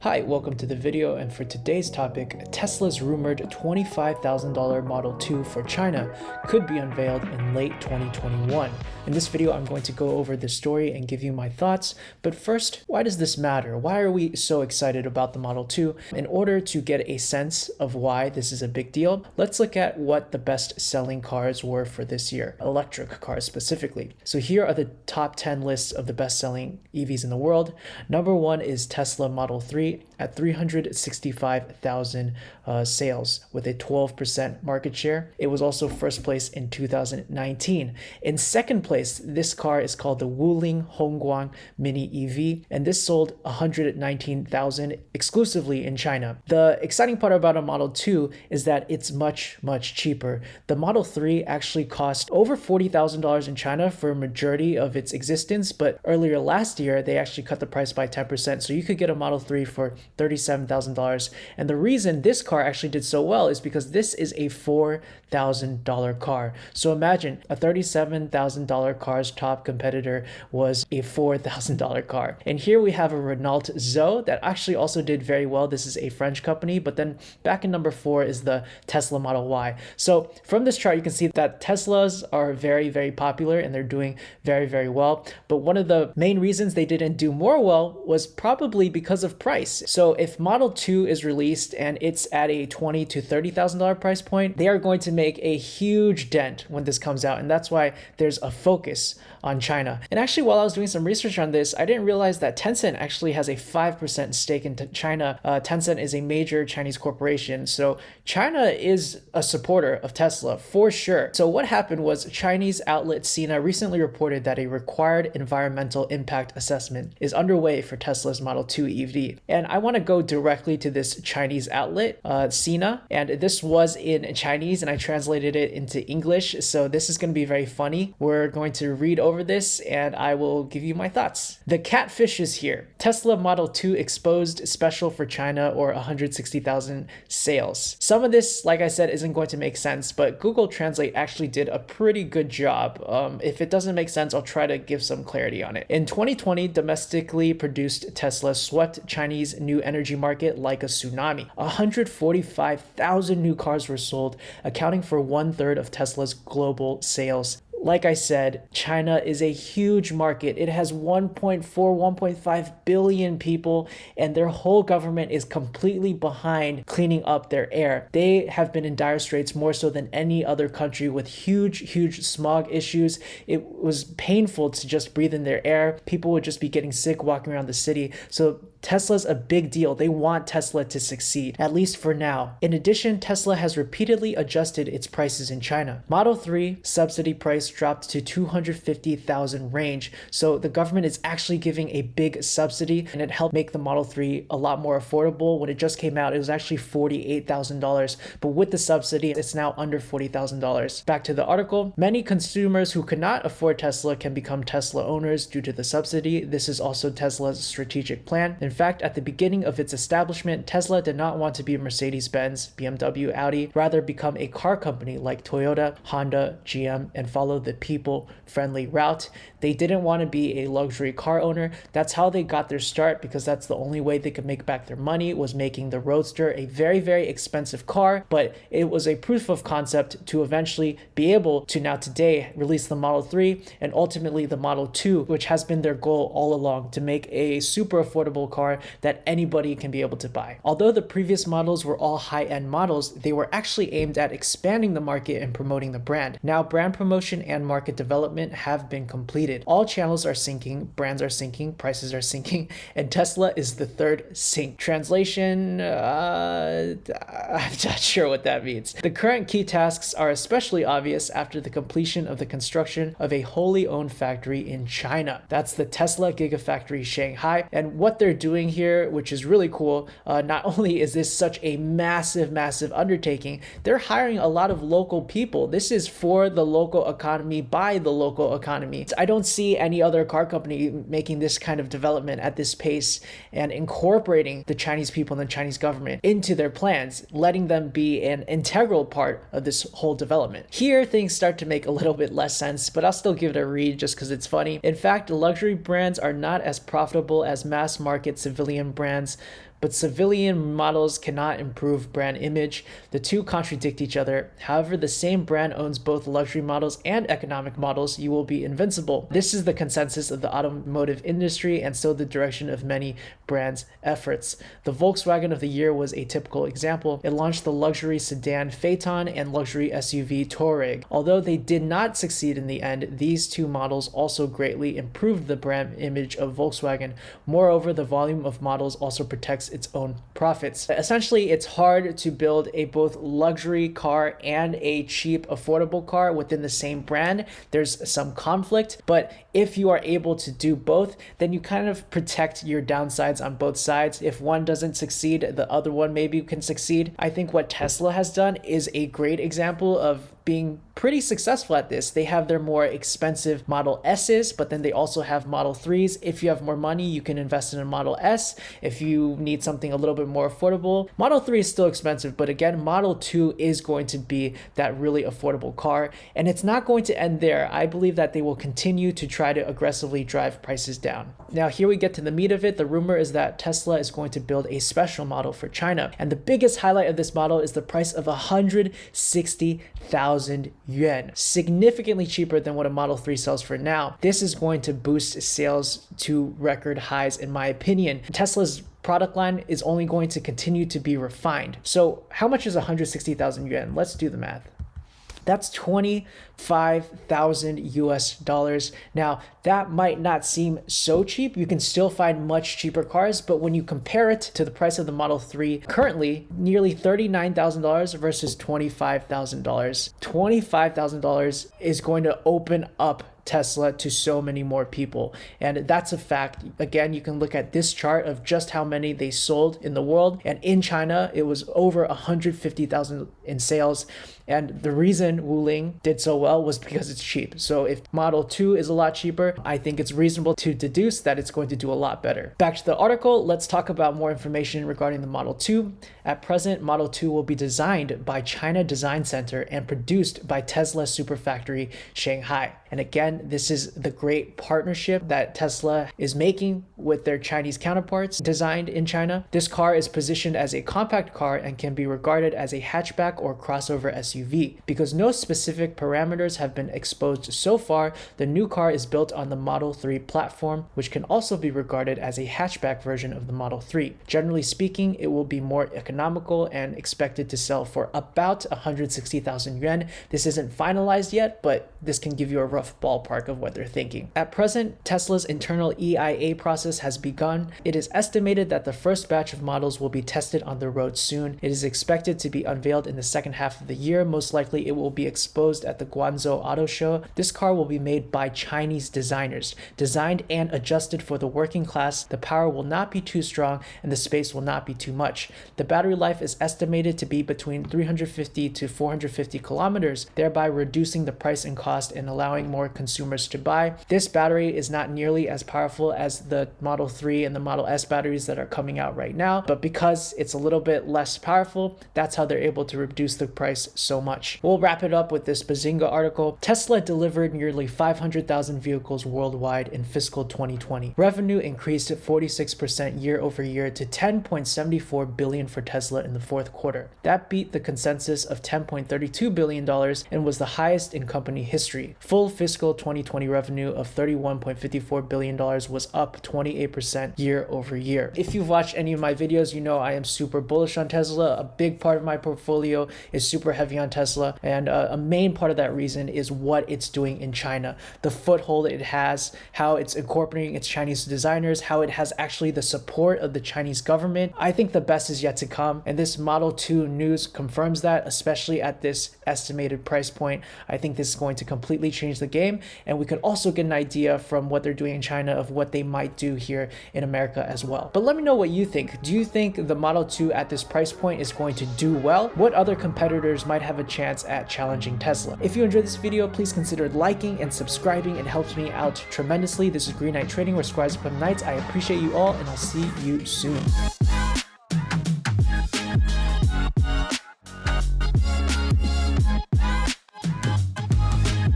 Hi, welcome to the video, and for today's topic, Tesla's rumored $25,000 Model 2 for China could be unveiled in late 2021. In this video, I'm going to go over the story and give you my thoughts, but first, why does this matter? Why are we so excited about the Model 2? In order to get a sense of why this is a big deal, let's look at what the best-selling cars were for this year, electric cars specifically. So here are the top 10 lists of the best-selling EVs in the world. Number 1 is Tesla Model 3. At 365,000 sales with a 12% market share. It was also first place in 2019. In second place, this car is called the Wuling Hongguang Mini EV, and this sold 119,000 exclusively in China. The exciting part about a Model 2 is that it's much cheaper. The Model 3 actually cost over $40,000 in China for a majority of its existence, but earlier last year, they actually cut the price by 10%, so you could get a Model 3 for $37,000. And the reason this car actually did so well is because this is a $4,000 car. So imagine a $37,000 car's top competitor was a $4,000 car. And here we have a Renault Zoe that actually also did very well. This is a French company, but then back in number 4 is the Tesla Model Y. So from this chart, you can see that Teslas are very popular and they're doing very well. But one of the main reasons they didn't do more well was probably because of price. So if Model 2 is released and it's at a $20,000 to $30,000 price point, they are going to make a huge dent when this comes out. And that's why there's a focus on China. And actually, while I was doing some research on this, I didn't realize that Tencent actually has a 5% stake in China. Tencent is a major Chinese corporation. So China is a supporter of Tesla for sure. So what happened was Chinese outlet Sina recently reported that a required environmental impact assessment is underway for Tesla's Model 2 EV. And I want to go directly to this Chinese outlet, Sina, and this was in Chinese and I translated it into English. So this is going to be very funny. We're going to read over this and I will give you my thoughts. The catfish is here. Tesla Model 2 exposed special for China, or 160,000 sales. Some of this, like I said, isn't going to make sense, but Google Translate actually did a pretty good job. If it doesn't make sense, I'll try to give some clarity on it. In 2020, domestically produced Tesla swept Chinese new energy market like a tsunami. 145,000 new cars were sold, accounting for 1/3 of Tesla's global sales. Like I said, China is a huge market. It has 1.5 billion people, and their whole government is completely behind cleaning up their air. They have been in dire straits more so than any other country with huge smog issues. It was painful to just breathe in their air. People would just be getting sick walking around the city. So Tesla's a big deal. They want Tesla to succeed, at least for now. In addition, Tesla has repeatedly adjusted its prices in China. Model 3 subsidy price dropped to 250,000 range. So the government is actually giving a big subsidy, and it helped make the Model 3 a lot more affordable. When it just came out, it was actually $48,000, but with the subsidy, it's now under $40,000. Back to the article. Many consumers who could not afford Tesla can become Tesla owners due to the subsidy. This is also Tesla's strategic plan. In fact, at the beginning of its establishment, Tesla did not want to be Mercedes-Benz, BMW, Audi, rather become a car company like Toyota, Honda, GM, and follow the people-friendly route. They didn't want to be a luxury car owner. That's how they got their start, because that's the only way they could make back their money, was making the Roadster a very expensive car, but it was a proof of concept to eventually be able to now today release the Model 3 and ultimately the Model 2, which has been their goal all along, to make a super affordable car that anybody can be able to buy. Although the previous models were all high-end models, they were actually aimed at expanding the market and promoting the brand. Now, brand promotion and market development have been completed. All channels are sinking, brands are sinking, prices are sinking, and Tesla is the third sink. Translation, I'm not sure what that means. The current key tasks are especially obvious after the completion of the construction of a wholly owned factory in China. That's the Tesla Gigafactory Shanghai, and what they're doing here, which is really cool, not only is this such a massive undertaking, they're hiring a lot of local people. This is for the local economy, by the local economy. I don't see any other car company making this kind of development at this pace and incorporating the Chinese people and the Chinese government into their plans, letting them be an integral part of this whole development. Here, things start to make a little bit less sense, but I'll still give it a read just because it's funny. In fact, luxury brands are not as profitable as mass market civilian brands, but civilian models cannot improve brand image. The two contradict each other. However, the same brand owns both luxury models and economic models. You will be invincible. This is the consensus of the automotive industry and so the direction of many brands' efforts. The Volkswagen of the year was a typical example. It launched the luxury sedan Phaeton and luxury SUV Touareg. Although they did not succeed in the end, these two models also greatly improved the brand image of Volkswagen. Moreover, the volume of models also protects its own profits. Essentially, it's hard to build a both luxury car and a cheap, affordable car within the same brand. There's some conflict, but if you are able to do both, then you kind of protect your downsides on both sides. If one doesn't succeed, the other one maybe can succeed. I think what Tesla has done is a great example of being pretty successful at this. They have their more expensive Model S's, but then they also have Model 3s. If you have more money, you can invest in a Model S. If you need something a little bit more affordable, Model 3 is still expensive, but again, Model 2 is going to be that really affordable car, and it's not going to end there. I believe that they will continue to try to aggressively drive prices down. Now, here we get to the meat of it. The rumor is that Tesla is going to build a special model for China, and the biggest highlight of this model is the price of 160,000 yuan, significantly cheaper than what a Model 3 sells for now. This is going to boost sales to record highs, in my opinion. Tesla's product line is only going to continue to be refined. So how much is 160,000 yuan? Let's do the math. That's 25,000 US dollars. Now, that might not seem so cheap. You can still find much cheaper cars, but when you compare it to the price of the Model 3, currently nearly $39,000 versus $25,000. $25,000 is going to open up Tesla to so many more people, and that's a fact. Again, you can look at this chart of just how many they sold in the world, and in China it was over 150,000 in sales. And the reason Wuling did so well was because it's cheap. So if Model 2 is a lot cheaper, I think it's reasonable to deduce that it's going to do a lot better. Back to the article, let's talk about more information regarding the Model 2. At present, Model 2 will be designed by China Design Center and produced by Tesla Superfactory Shanghai. And again, this is the great partnership that Tesla is making with their Chinese counterparts designed in China. This car is positioned as a compact car and can be regarded as a hatchback or crossover SUV. Because no specific parameters have been exposed so far, the new car is built on the Model 3 platform, which can also be regarded as a hatchback version of the Model 3. Generally speaking, it will be more economical and expected to sell for about 160,000 yuan. This isn't finalized yet, but this can give you a rough ballpark of what they're thinking. At present, Tesla's internal EIA process has begun. It is estimated that the first batch of models will be tested on the road soon. It is expected to be unveiled in the second half of the year. Most likely it will be exposed at the Guangzhou Auto Show. This car will be made by Chinese designers, designed and adjusted for the working class. The power will not be too strong and the space will not be too much. The battery life is estimated to be between 350 to 450 kilometers, thereby reducing the price and cost and allowing more consumers to buy. This battery is not nearly as powerful as the Model 3 and the Model S batteries that are coming out right now, but because it's a little bit less powerful, that's how they're able to reduce the price so much. We'll wrap it up with this Bazinga article. Tesla delivered nearly 500,000 vehicles worldwide in fiscal 2020. Revenue increased 46% year over year to $10.74 billion for Tesla in the fourth quarter. That beat the consensus of $10.32 billion and was the highest in company history. Full fiscal 2020 revenue of $31.54 billion was up 28% year over year. If you've watched any of my videos, you know I am super bullish on Tesla. A big part of my portfolio is super heavy on Tesla, and a main part of that reason is what it's doing in China, the foothold it has, how it's incorporating its Chinese designers, how it has actually the support of the Chinese government. I think the best is yet to come, and this Model 2 news confirms that, especially at this estimated price point. I think this is going to completely change the game, and we can also get an idea from what they're doing in China of what they might do here in America as well. But let me know what you think. Do you think the Model 2 at this price point is going to do well? What other competitors might have a chance at challenging Tesla? If you enjoyed this video, please consider liking and subscribing. It helps me out tremendously. This is Green Knight Trading, where Squires become knights. I appreciate you all, and I'll see you soon.